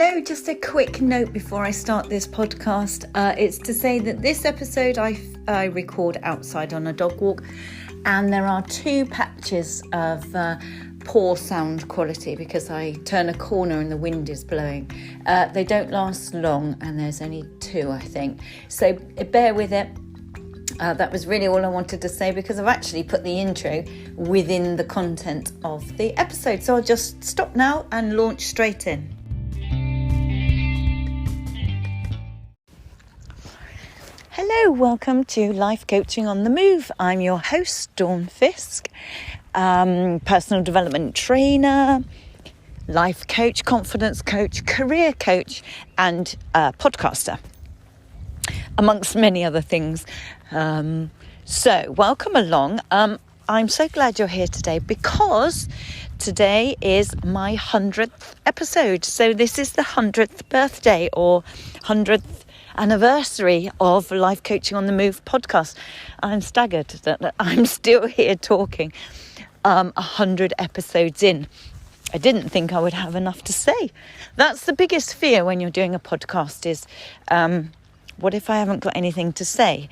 Hello, just a quick note before I start this podcast. It's to say that this episode I record outside on a dog walk, and there are two patches of poor sound quality because I turn a corner and the wind is blowing. They don't last long, and there's only two, I think. So bear with it. That was really all I wanted to say because I've actually put the intro within the content of the episode. So I'll just stop now and launch straight in. Hello, welcome to Life Coaching on the Move. I'm your host, Dawn Fiske, personal development trainer, life coach, confidence coach, career coach, and podcaster, amongst many other things. So welcome along. I'm so glad you're here today because today is my 100th episode. So this is the 100th birthday or 100th anniversary of Life Coaching on the Move podcast. I'm staggered that I'm still here talking 100 episodes in. I didn't think I would have enough to say. That's the biggest fear when you're doing a podcast is, what if I haven't got anything to say?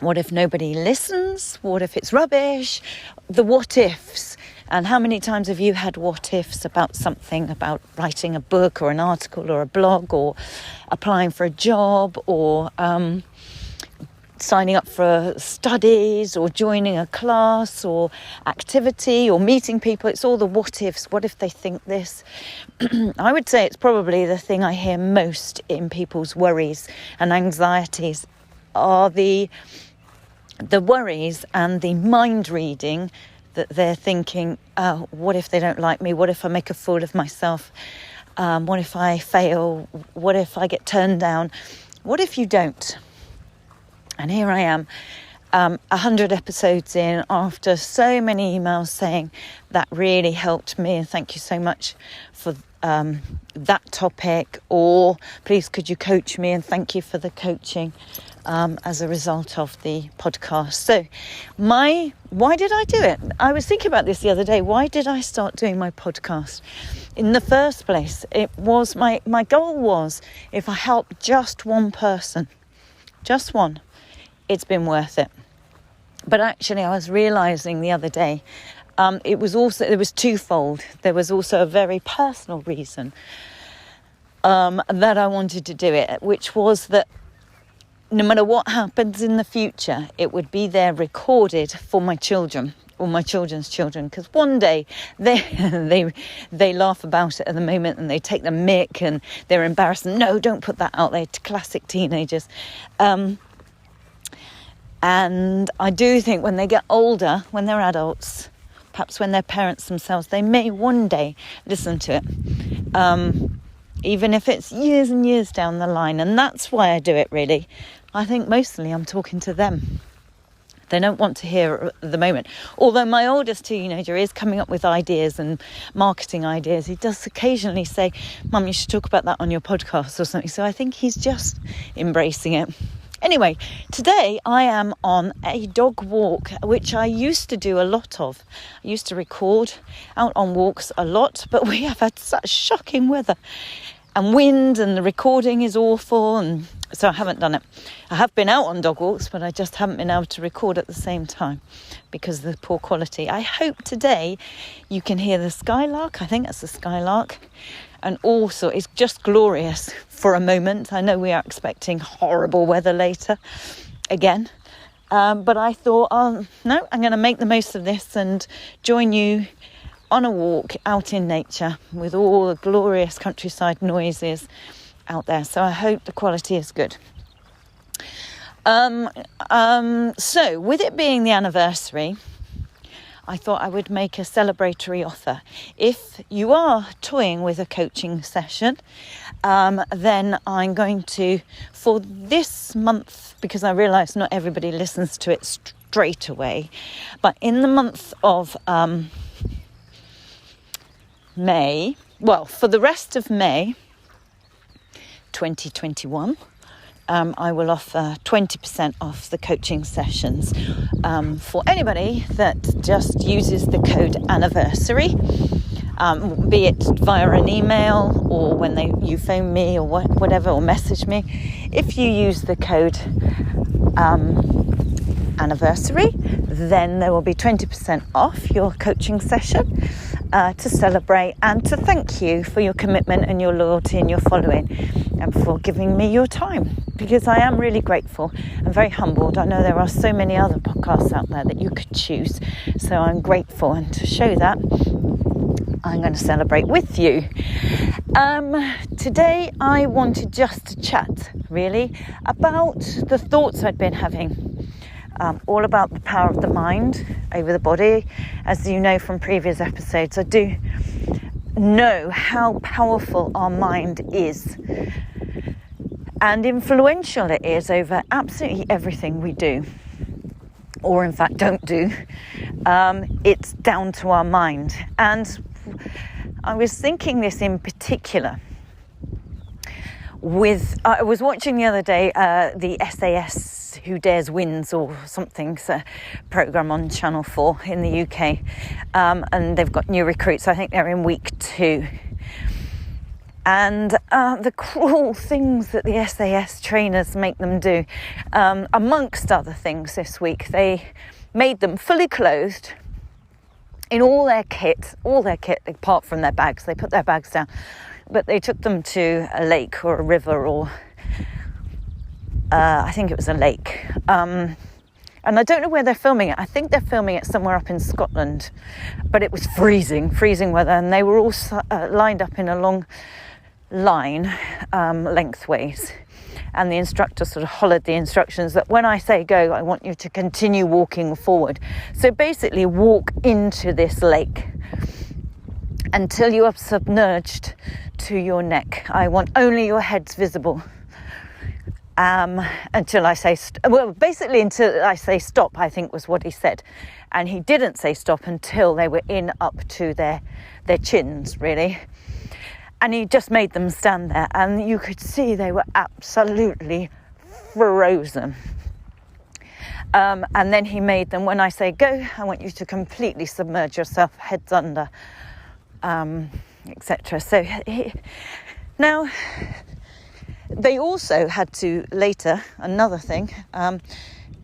What if nobody listens? What if it's rubbish? The what ifs. And how many times have you had what ifs about something, about writing a book or an article or a blog or applying for a job or signing up for studies or joining a class or activity or meeting people? It's all the what ifs. What if they think this? I would say it's probably the thing I hear most in people's worries and anxieties are the worries and the mind reading that they're thinking, oh, what if they don't like me? What if I make a fool of myself? What if I fail? What if I get turned down? What if you don't? And here I am, 100 episodes in after so many emails saying that really helped me and thank you so much for that topic, or please could you coach me and thank you for the coaching as a result of the podcast. So why did I do it? I was thinking about this the other day. Why did I start doing my podcast? In the first place, it was my goal was if I help just one person, just one, it's been worth it. But actually I was realizing the other day, it was twofold. There was also a very personal reason that I wanted to do it, which was that no matter what happens in the future, it would be there recorded for my children or my children's children, because one day they laugh about it at the moment and they take the mick and they're embarrassed. No, don't put that out there. Classic teenagers. And I do think when they get older, when they're adults, perhaps when they're parents themselves, they may one day listen to it, even if it's years and years down the line. And that's why I do it, really. I think mostly I'm talking to them. They don't want to hear at the moment. Although my oldest teenager is coming up with ideas and marketing ideas. He does occasionally say, Mum, you should talk about that on your podcast or something. So I think he's just embracing it. Anyway, today I am on a dog walk, which I used to do a lot of. I used to record out on walks a lot, but we have had such shocking weather and wind, and the recording is awful, and so I haven't done it. I have been out on dog walks, but I just haven't been able to record at the same time because of the poor quality. I hope today you can hear the skylark. I think that's the skylark. And also, it's just glorious for a moment. I know we are expecting horrible weather later again. But I thought, no, I'm going to make the most of this and join you on a walk out in nature with all the glorious countryside noises out there. So I hope the quality is good. So with it being the anniversary, I thought I would make a celebratory offer. If you are toying with a coaching session, then I'm going to, for this month, because I realise not everybody listens to it straight away, but in the month of May, well, for the rest of May 2021, I will offer 20% off the coaching sessions for anybody that just uses the code anniversary. be it via an email or when you phone me or whatever, or message me. If you use the code anniversary, then there will be 20% off your coaching session to celebrate and to thank you for your commitment and your loyalty and your following, and for giving me your time, because I am really grateful and very humbled. I know there are so many other podcasts out there that you could choose, so I'm grateful, and to show that, I'm going to celebrate with you. Today I wanted just to chat really about the thoughts I'd been having, all about the power of the mind over the body. As you know from previous episodes, I do know how powerful our mind is and influential it is over absolutely everything we do, or in fact don't do. It's down to our mind. And I was thinking this in particular I was watching the other day the SAS Who Dares Wins or something's a programme on Channel 4 in the UK, and they've got new recruits. I think they're in week 2. And the cruel things that the SAS trainers make them do, amongst other things this week, they made them fully clothed in all their kit apart from their bags. They put their bags down, but they took them to a lake or a river, or I think it was a lake. And I don't know where they're filming it. I think they're filming it somewhere up in Scotland, but it was freezing weather, and they were all lined up in a long line lengthways, and the instructor sort of hollered the instructions that when I say go, I want you to continue walking forward. So basically walk into this lake until you are submerged to your neck. I want only your heads visible until I say basically until I say stop, I think was what he said. And he didn't say stop until they were in up to their chins, really. And he just made them stand there, and you could see they were absolutely frozen. And then he made them, when I say go, I want you to completely submerge yourself, heads under, etc. So now they also had to later, another thing,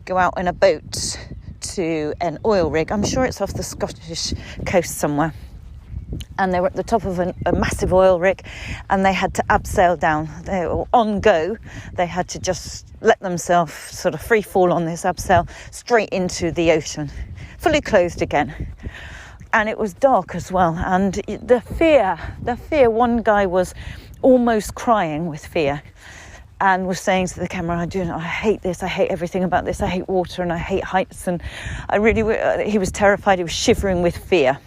go out in a boat to an oil rig. I'm sure it's off the Scottish coast somewhere. And they were at the top of a massive oil rig, and they had to abseil down. They were on go. They had to just let themselves sort of free fall on this abseil straight into the ocean, fully clothed again. And it was dark as well. And the fear, one guy was almost crying with fear and was saying to the camera, I hate this, I hate everything about this, I hate water and I hate heights. And he was terrified, he was shivering with fear.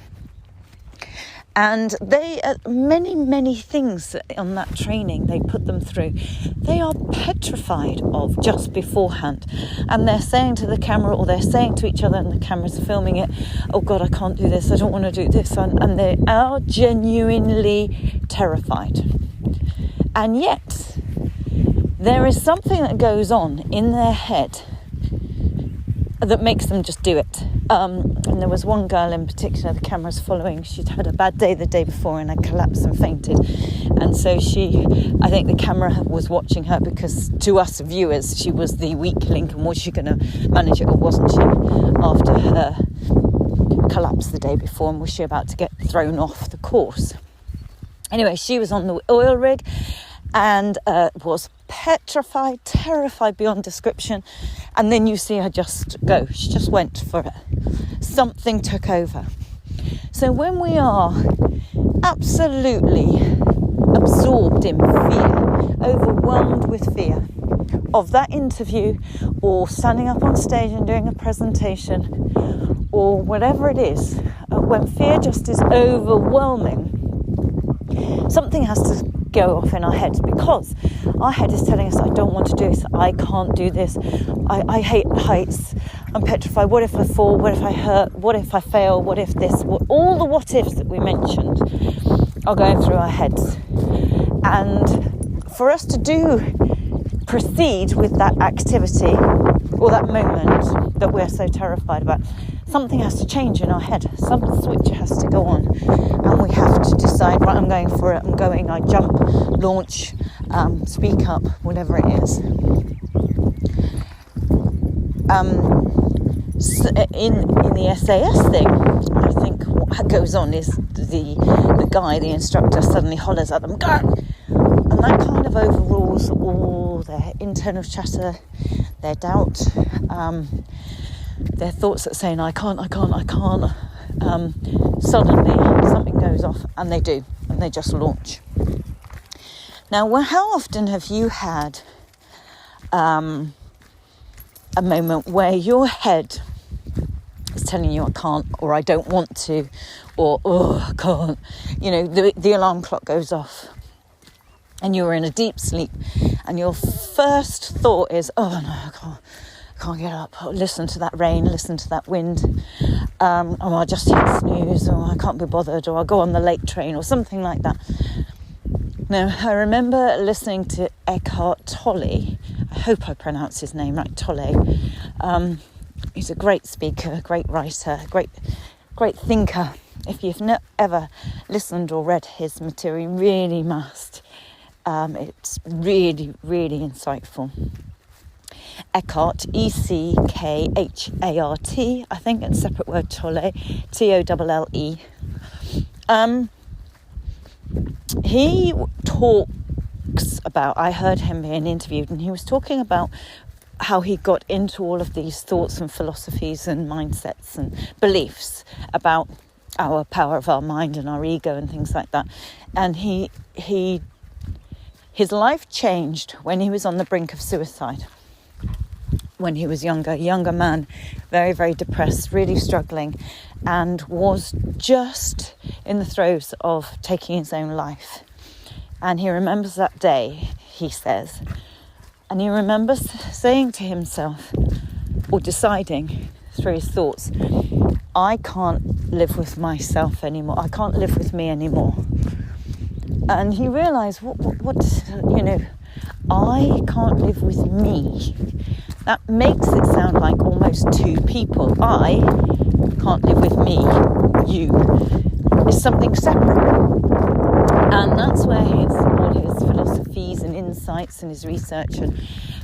And they, many things on that training they put them through, they are petrified of just beforehand. And they're saying to the camera, or they're saying to each other, and the camera's filming it, oh God, I can't do this, I don't want to do this. And they are genuinely terrified. And yet, there is something that goes on in their head that makes them just do it. And there was one girl in particular, the camera's following, she'd had a bad day the day before and had collapsed and fainted. And so I think the camera was watching her because to us viewers, she was the weak link, and was she going to manage it or wasn't she after her collapse the day before, and was she about to get thrown off the course? Anyway, she was on the oil rig and was petrified, terrified beyond description. And then you see her just go. She just went for it. Something took over. So when we are absolutely absorbed in fear, overwhelmed with fear of that interview, or standing up on stage and doing a presentation, or whatever it is, when fear just is overwhelming, something has to go off in our heads, because our head is telling us, I don't want to do this, I can't do this, I hate heights, I'm petrified, what if I fall, what if I hurt, what if I fail, what if this, all the what ifs that we mentioned are going through our heads. And for us to proceed with that activity or that moment that we're so terrified about, something has to change in our head. Some switch has to go on, and we have to decide, right, I'm going for it, I jump, launch, speak up, whatever it is. So in the SAS thing, I think what goes on is the guy, the instructor, suddenly hollers at them, go! And that kind of overrules all their internal chatter, their doubt, their thoughts that saying, I can't. Suddenly something goes off, and they do, and they just launch. Now, how often have you had a moment where your head is telling you I can't, or I don't want to, or I can't, the alarm clock goes off and you're in a deep sleep and your first thought is, oh no, I can't get up, listen to that rain, listen to that wind, or I'll just hit snooze, or I can't be bothered, or I'll go on the late train, or something like that. Now, I remember listening to Eckhart Tolle. I hope I pronounce his name right, Tolle. He's a great speaker, great writer, great thinker. If you've ever listened or read his material, you really must. It's really, really insightful. Eckhart, Ekhart, I think it's a separate word, Tolle, Tolle. He talks about, I heard him being interviewed, and he was talking about how he got into all of these thoughts and philosophies and mindsets and beliefs about our power of our mind and our ego and things like that. And his life changed when he was on the brink of suicide. When he was younger man, very, very depressed, really struggling, and was just in the throes of taking his own life. And he remembers that day, he says, and he remembers saying to himself, or deciding through his thoughts, I can't live with myself anymore. I can't live with me anymore. And he realised, I can't live with me. That makes it sound like almost two people. I can't live with me. You is something separate. And that's where all his philosophies and insights and his research and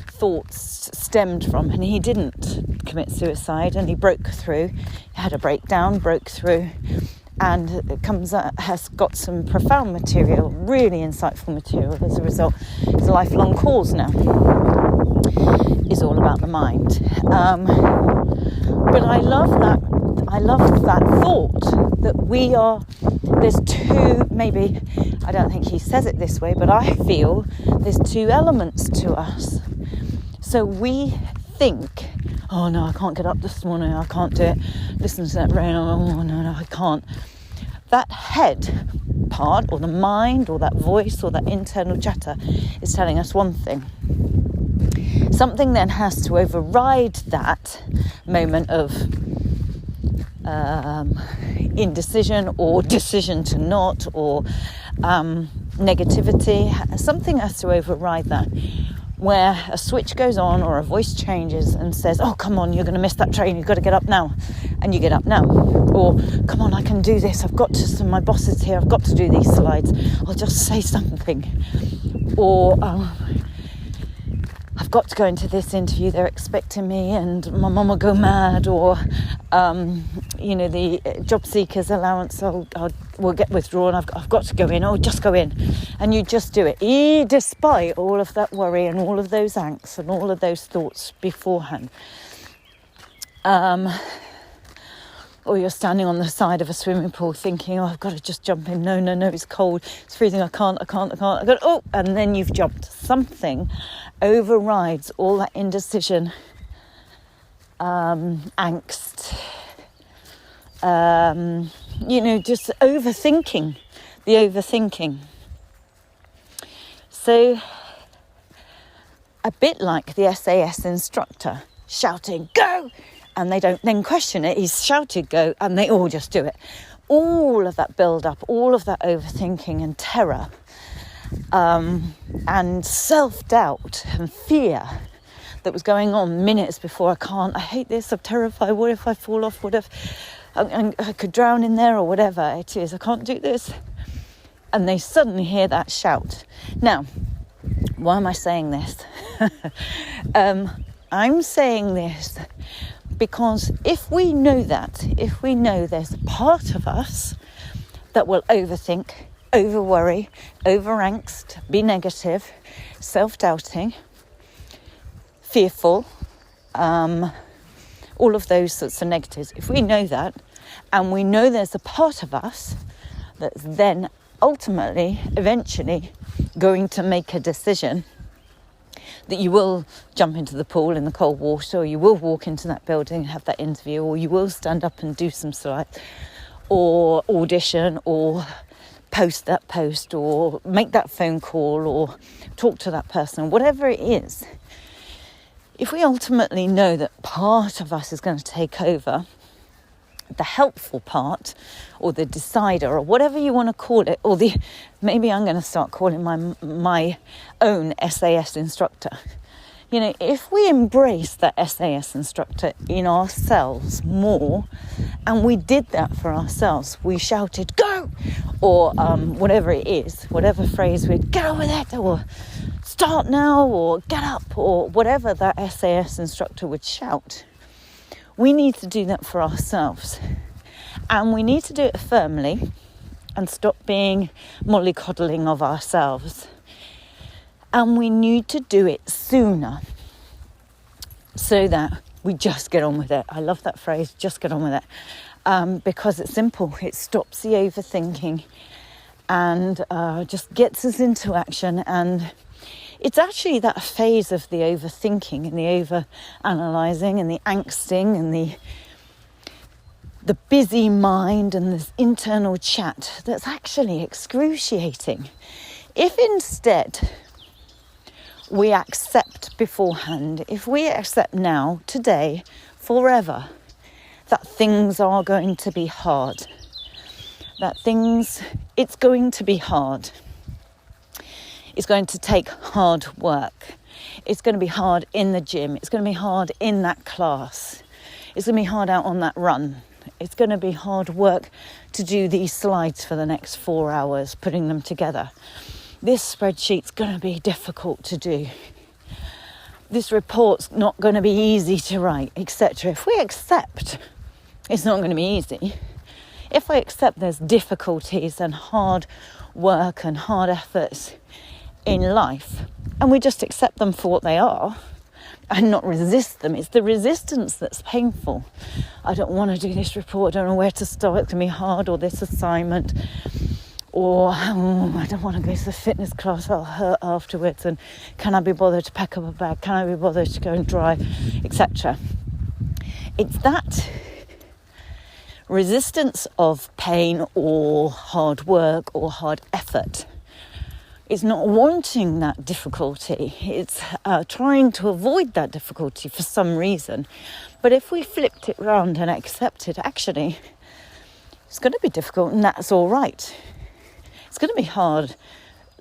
thoughts stemmed from. And he didn't commit suicide, and he broke through. He had a breakdown, broke through, and has got some profound material, really insightful material as a result. His lifelong cause now is all about the mind. But I love that thought that we are, there's two, maybe, I don't think he says it this way, but I feel there's two elements to us. So we think, oh no, I can't get up this morning, I can't do it, listen to that rain, oh no, I can't. That head part, or the mind, or that voice, or that internal chatter is telling us one thing. Something then has to override that moment of indecision, or decision to not, or negativity. Something has to override that, where a switch goes on or a voice changes and says, oh, come on, you're going to miss that train, you've got to get up now. And you get up now. Or, come on, I can do this, my boss is here, I've got to do these slides, I'll just say something. Or, I've got to go into this interview, they're expecting me, and my mum will go mad. Or, the job seekers allowance will get withdrawn, I've got to go in, just go in. And you just do it, despite all of that worry and all of those angst and all of those thoughts beforehand. Or you're standing on the side of a swimming pool thinking, I've got to just jump in. No, it's cold, it's freezing, I can't. And then you've jumped. Something overrides all that indecision, angst, just overthinking, the overthinking. So, a bit like the SAS instructor shouting, go! And they don't then question it. He's shouted go, and they all just do it. All of that build-up, all of that overthinking and terror, and self-doubt and fear that was going on minutes before. I hate this, I'm terrified, what if I fall off, what if I could drown in there, or whatever it is, I can't do this. And they suddenly hear that shout. Now, why am I saying this? I'm saying this because if we know there's a part of us that will overthink, over-worry, over-angst, be negative, self-doubting, fearful, all of those sorts of negatives. If we know that, and we know there's a part of us that's then ultimately, eventually going to make a decision that you will jump into the pool in the cold water, or you will walk into that building and have that interview, or you will stand up and do some slides, or audition, or post that post, or make that phone call, or talk to that person, whatever it is. If we ultimately know that part of us is going to take over, the helpful part, or the decider, or whatever you want to call it, or maybe I'm going to start calling my own SAS instructor. You know, if we embrace that SAS instructor in ourselves more, and we did that for ourselves, we shouted, go, or whatever it is, whatever phrase we'd, get on with it, or start now, or get up, or whatever that SAS instructor would shout. We need to do that for ourselves, and we need to do it firmly and stop being mollycoddling of ourselves, and we need to do it sooner so that we just get on with it. I love that phrase, just get on with it, because it's simple. It stops the overthinking and just gets us into action. And it's actually that phase of the overthinking and the over-analysing and the angsting and the busy mind and this internal chat that's actually excruciating. If instead we accept beforehand, if we accept now, today, forever, that things are going to be hard, it's going to be hard. It's going to take hard work. It's going to be hard in the gym. It's going to be hard in that class. It's going to be hard out on that run. It's going to be hard work to do these slides for the next 4 hours, putting them together. This spreadsheet's going to be difficult to do. This report's not going to be easy to write, etc. If we accept it's not going to be easy, if I accept there's difficulties and hard work and hard efforts in life, and we just accept them for what they are and not resist them. It's the resistance that's painful. I don't want to do this report, I don't know where to start, it's going to be hard, or this assignment, or I don't want to go to the fitness class, I'll hurt afterwards, and can I be bothered to pack up a bag, can I be bothered to go and drive, etc. It's that resistance of pain or hard work or hard effort. It's not wanting that difficulty. It's trying to avoid that difficulty for some reason. But if we flipped it round and accepted, actually, it's going to be difficult and that's all right. It's going to be hard,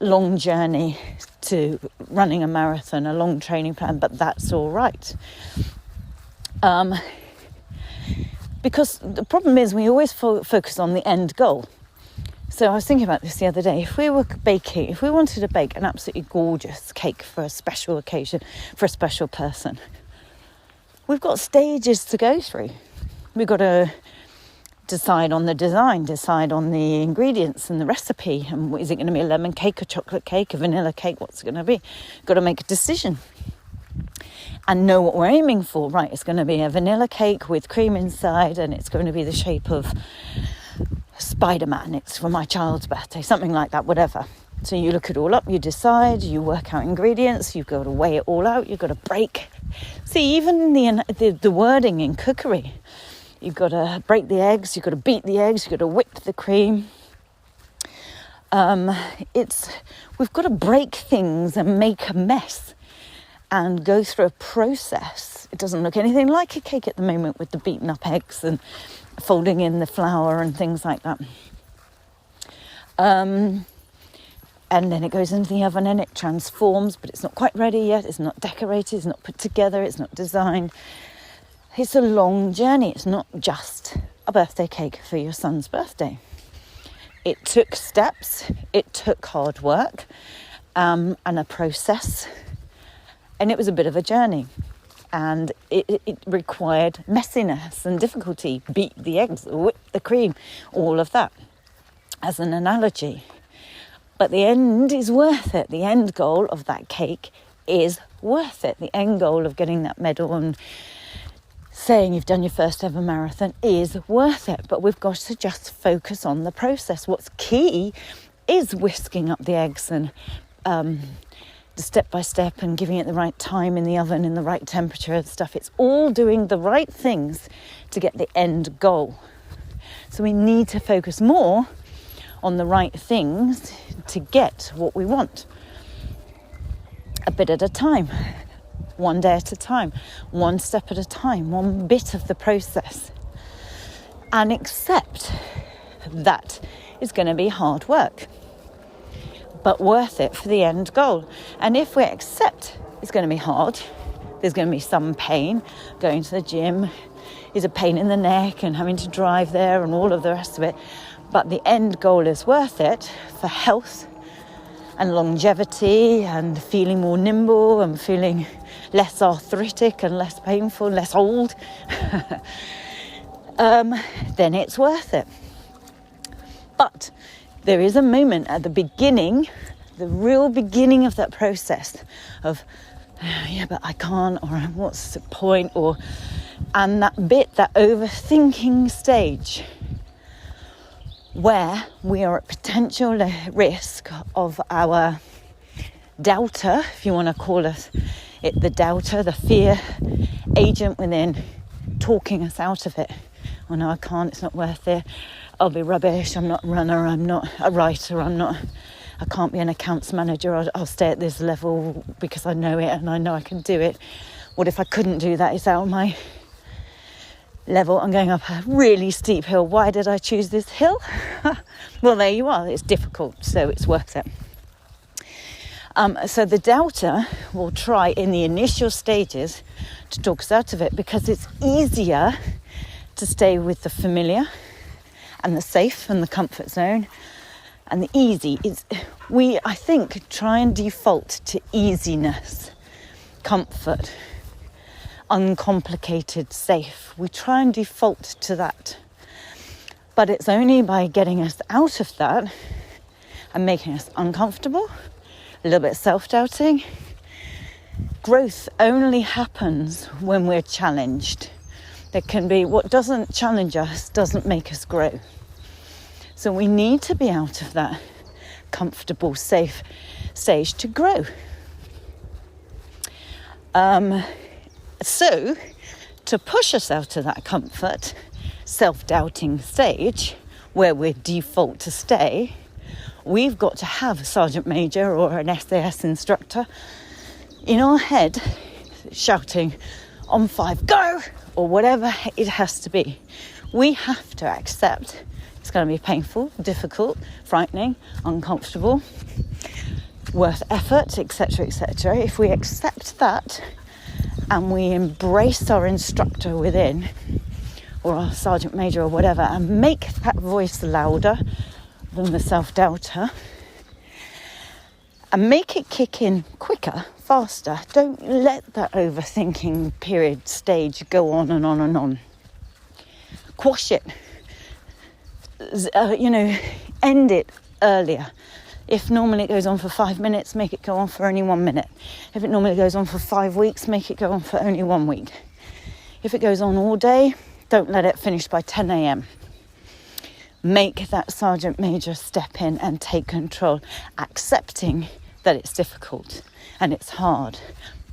long journey to running a marathon, a long training plan, but that's all right. Because the problem is we always focus on the end goal. So I was thinking about this the other day. If we were baking, if we wanted to bake an absolutely gorgeous cake for a special occasion, for a special person, we've got stages to go through. We've got to decide on the design, decide on the ingredients and the recipe. And is it going to be a lemon cake, a chocolate cake, a vanilla cake? What's it going to be? Got to make a decision and know what we're aiming for. Right, it's going to be a vanilla cake with cream inside, and it's going to be the shape of Spider-Man, it's for my child's birthday, something like that, whatever. So you look it all up, you decide, you work out ingredients, you've got to weigh it all out, you've got to break. See, even the wording in cookery, you've got to break the eggs, you've got to beat the eggs, you've got to whip the cream. We've got to break things and make a mess and go through a process. It doesn't look anything like a cake at the moment with the beaten up eggs and folding in the flour and things like that. and then it goes into the oven and it transforms, but it's not quite ready yet. It's not decorated, it's not put together, it's not designed. It's a long journey. It's not just a birthday cake for your son's birthday. It took steps, it took hard work, and a process, and it was a bit of a journey. And it required messiness and difficulty. Beat the eggs, whip the cream, all of that as an analogy. But the end is worth it. The end goal of that cake is worth it. The end goal of getting that medal and saying you've done your first ever marathon is worth it. But we've got to just focus on the process. What's key is whisking up the eggs and the step by step and giving it the right time in the oven in the right temperature and stuff. It's all doing the right things to get the end goal. So we need to focus more on the right things to get what we want. A bit at a time, one day at a time, one step at a time, one bit of the process. And accept that it's going to be hard work, but worth it for the end goal. And if we accept it's going to be hard, there's going to be some pain. Going to the gym is a pain in the neck and having to drive there and all of the rest of it. But the end goal is worth it for health and longevity and feeling more nimble and feeling less arthritic and less painful, less old. Then it's worth it. But there is a moment at the beginning, the real beginning of that process of, yeah, but I can't, or what's the point, and that bit, that overthinking stage where we are at potential risk of our doubter, if you want to call it the doubter, the fear agent within, talking us out of it. Oh no, I can't, it's not worth it. I'll be rubbish, I'm not a runner, I'm not a writer, I can't be an accounts manager, I'll stay at this level because I know it and I know I can do it. What if I couldn't do that? It's out of my level. I'm going up a really steep hill. Why did I choose this hill? Well, there you are. It's difficult, so it's worth it. So the doubter will try in the initial stages to talk us out of it because it's easier to stay with the familiar and the safe and the comfort zone and the easy. I think, try and default to easiness, comfort, uncomplicated, safe. We try and default to that. But it's only by getting us out of that and making us uncomfortable, a little bit self-doubting. Growth only happens when we're challenged. There can be, what doesn't challenge us doesn't make us grow. So we need to be out of that comfortable, safe stage to grow. So to push us out of that comfort, self-doubting stage where we're default to stay, we've got to have a sergeant major or an SAS instructor in our head shouting, on 5, go! Or whatever it has to be. We have to accept it's going to be painful, difficult, frightening, uncomfortable, worth effort, etc., etc. If we accept that and we embrace our instructor within, or our sergeant major or whatever, and make that voice louder than the self-doubter, and make it kick in quicker, faster. Don't let that overthinking period stage go on and on and on. Quash it. End it earlier. If normally it goes on for 5 minutes, make it go on for only 1 minute. If it normally goes on for 5 weeks, make it go on for only 1 week. If it goes on all day, don't let it finish by 10 a.m. Make that sergeant major step in and take control, accepting that it's difficult and it's hard,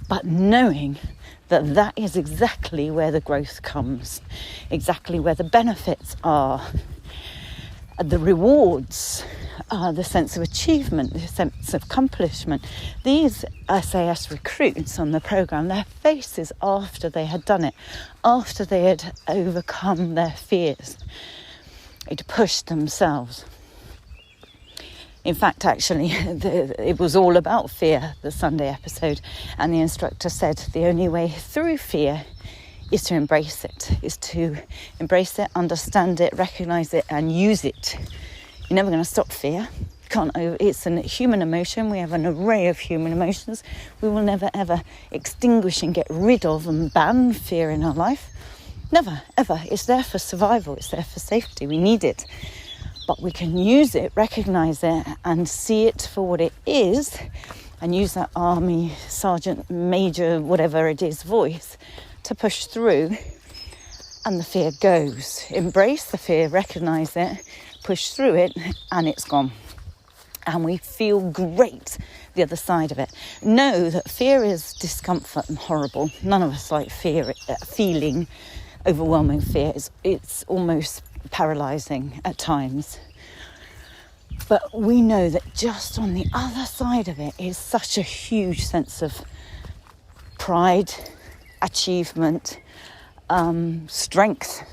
but knowing that that is exactly where the growth comes, exactly where the benefits are, the rewards, the sense of achievement, the sense of accomplishment. These SAS recruits on the programme, their faces after they had done it, after they had overcome their fears, they'd pushed themselves In fact, actually, it was all about fear, the Sunday episode. And the instructor said the only way through fear is to embrace it, understand it, recognise it and use it. You're never going to stop fear. It's a human emotion. We have an array of human emotions. We will never ever extinguish and get rid of and ban fear in our life. Never, ever. It's there for survival. It's there for safety. We need it. But we can use it, recognise it and see it for what it is and use that army, sergeant, major, whatever it is, voice to push through, and the fear goes. Embrace the fear, recognise it, push through it, and it's gone. And we feel great the other side of it. Know that fear is discomfort and horrible. None of us like feeling overwhelming fear. It's almost paralysing at times. But we know that just on the other side of it is such a huge sense of pride, achievement, strength.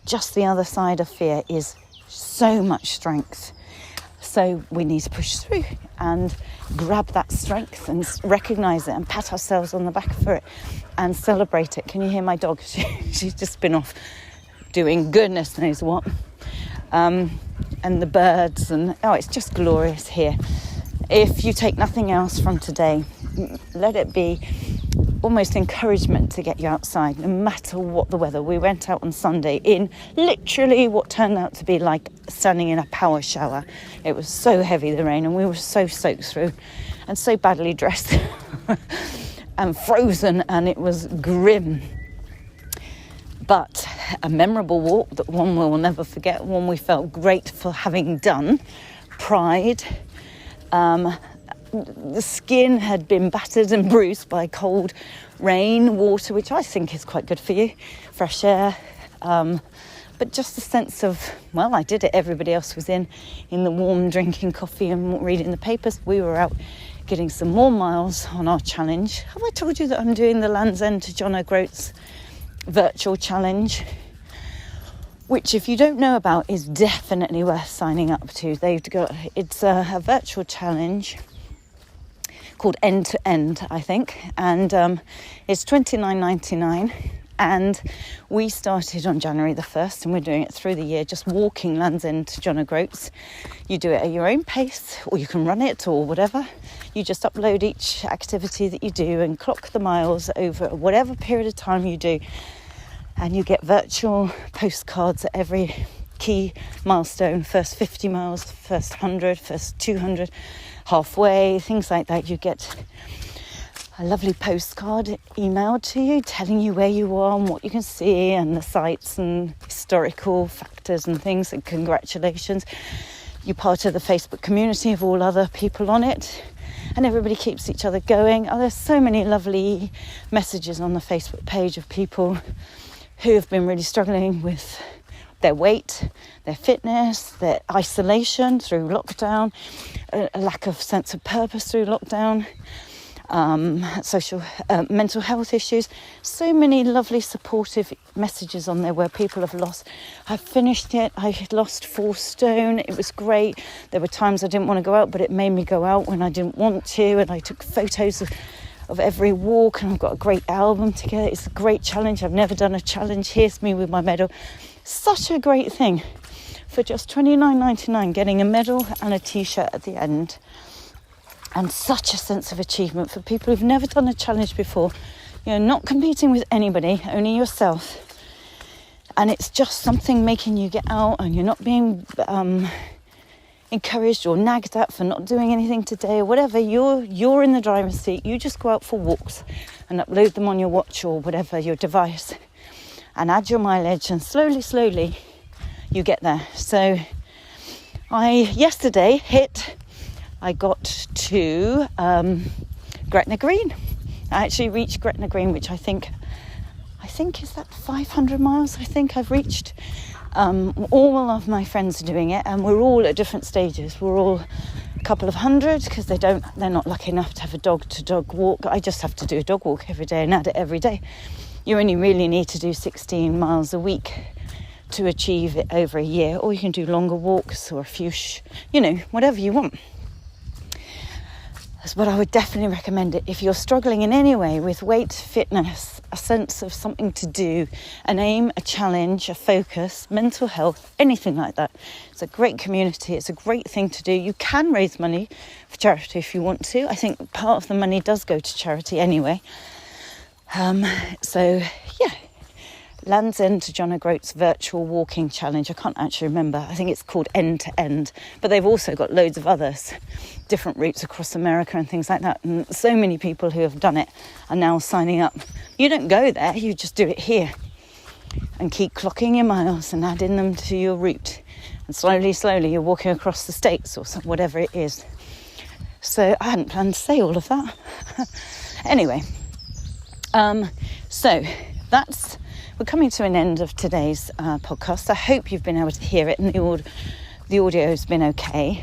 Just the other side of fear is so much strength. So we need to push through and grab that strength and recognise it and pat ourselves on the back for it and celebrate it. Can you hear my dog? She's just been off doing goodness knows what. And the birds and it's just glorious here. If you take nothing else from today, let it be almost encouragement to get you outside no matter what the weather. We went out on Sunday in literally what turned out to be like standing in a power shower. It was so heavy, the rain, and we were so soaked through and so badly dressed and frozen, and it was grim. But a memorable walk that one will never forget, one we felt great for having done. Pride. The skin had been battered and bruised by cold rain, water, which I think is quite good for you, fresh air. But just a sense of, well, I did it. Everybody else was in the warm, drinking coffee and reading the papers. We were out getting some more miles on our challenge. Have I told you that I'm doing the Land's End to John O'Groats virtual challenge? Which, if you don't know about, is definitely worth signing up to. It's a virtual challenge called End to End, I think, and it's $29.99. And we started on January the 1st, and we're doing it through the year, just walking Land's End to John O'Groats. You do it at your own pace, or you can run it, or whatever. You just upload each activity that you do and clock the miles over whatever period of time you do. And you get virtual postcards at every key milestone, first 50 miles, first 100, first 200, halfway, things like that. You get a lovely postcard emailed to you telling you where you are and what you can see and the sights and historical factors and things, and congratulations. You're part of the Facebook community of all other people on it, and everybody keeps each other going. There's so many lovely messages on the Facebook page of people who have been really struggling with their weight, their fitness, their isolation through lockdown, a lack of sense of purpose through lockdown, mental health issues. So many lovely supportive messages on there where people have lost. I finished it. I had lost 4 stone. It was great. There were times I didn't want to go out, but it made me go out when I didn't want to, and I took photos of every walk, and I've got a great album together. It's a great challenge. I've never done a challenge. Here's me with my medal. Such a great thing for just $29.99, getting a medal and a t-shirt at the end. And such a sense of achievement for people who've never done a challenge before. Not competing with anybody, only yourself. And it's just something making you get out, and you're not being encouraged or nagged at for not doing anything today or whatever. You're in the driver's seat. You just go out for walks and upload them on your watch or whatever, your device, and add your mileage, and slowly you get there. So yesterday I got to Gretna Green. I actually reached Gretna Green, which I think is that 500 miles I think I've reached. All of my friends are doing it, and we're all at different stages. We're all a couple of hundred because they're not lucky enough to have a dog-to-dog walk. I just have to do a dog walk every day and add it every day. You only really need to do 16 miles a week to achieve it over a year, or you can do longer walks or a few, whatever you want. But I would definitely recommend it if you're struggling in any way with weight, fitness, a sense of something to do, an aim, a challenge, a focus, mental health, anything like that. It's a great community. It's a great thing to do. You can raise money for charity if you want to. I think part of the money does go to charity anyway. Land's End to John O'Groats virtual walking challenge. I can't actually remember. I think it's called End to End. But they've also got loads of others, different routes across America and things like that. And so many people who have done it are now signing up. You don't go there, you just do it here. And keep clocking your miles and adding them to your route. And slowly, you're walking across the states or whatever it is. So I hadn't planned to say all of that. Anyway, so that's... We're coming to an end of today's podcast. I hope you've been able to hear it and the audio has been okay.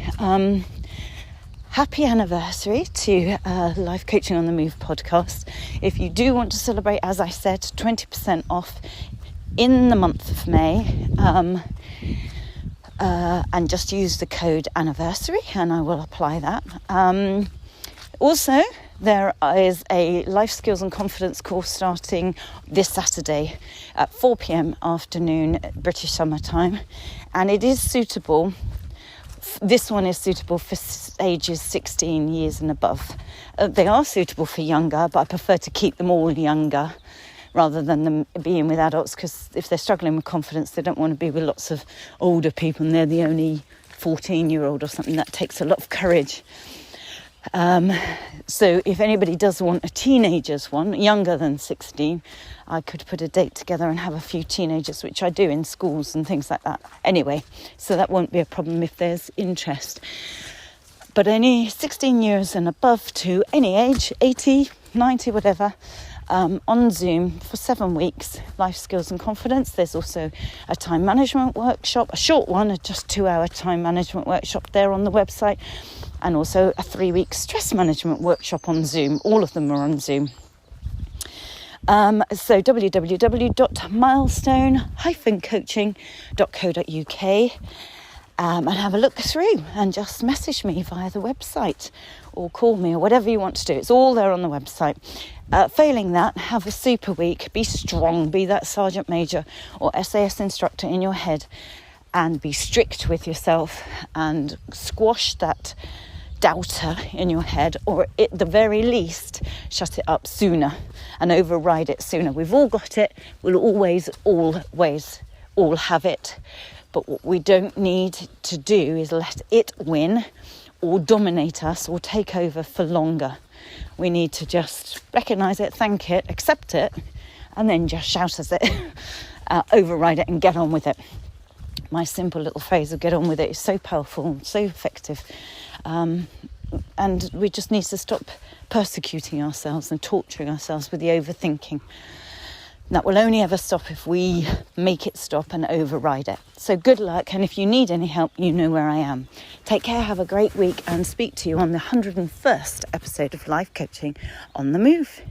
Happy anniversary to Life Coaching on the Move podcast. If you do want to celebrate, as I said, 20% off in the month of May. And just use the code anniversary and I will apply that. Also, there is a life skills and confidence course starting this Saturday at 4 p.m. afternoon, British summer time. And it is suitable. This one is suitable for ages 16 years and above. They are suitable for younger, but I prefer to keep them all younger rather than them being with adults, because if they're struggling with confidence, they don't want to be with lots of older people and they're the only 14-year-old or something. That takes a lot of courage. So if anybody does want a teenagers one, younger than 16, I could put a date together and have a few teenagers, which I do in schools and things like that. Anyway, so that won't be a problem if there's interest. But any 16 years and above to any age, 80, 90, whatever, on Zoom for 7 weeks, life skills and confidence. There's also a time management workshop, a short one, a just 2-hour time management workshop there on the website. And also a 3-week stress management workshop on Zoom. All of them are on Zoom. So www.milestone-coaching.co.uk and have a look through and just message me via the website or call me or whatever you want to do. It's all there on the website. Failing that, have a super week. Be strong. Be that Sergeant Major or SAS instructor in your head and be strict with yourself and squash that doubter in your head, or at the very least shut it up sooner and override it sooner. We've all got it. We'll always all have it. But what we don't need to do is let it win or dominate us or take over for longer. We need to just recognise it, thank it, accept it, and then just shout at it, override it and get on with it. My simple little phrase of get on with it is so powerful, so effective. And we just need to stop persecuting ourselves and torturing ourselves with the overthinking. That will only ever stop if we make it stop and override it. So good luck, and if you need any help, you know where I am. Take care, have a great week, and speak to you on the 101st episode of Life Coaching on the Move.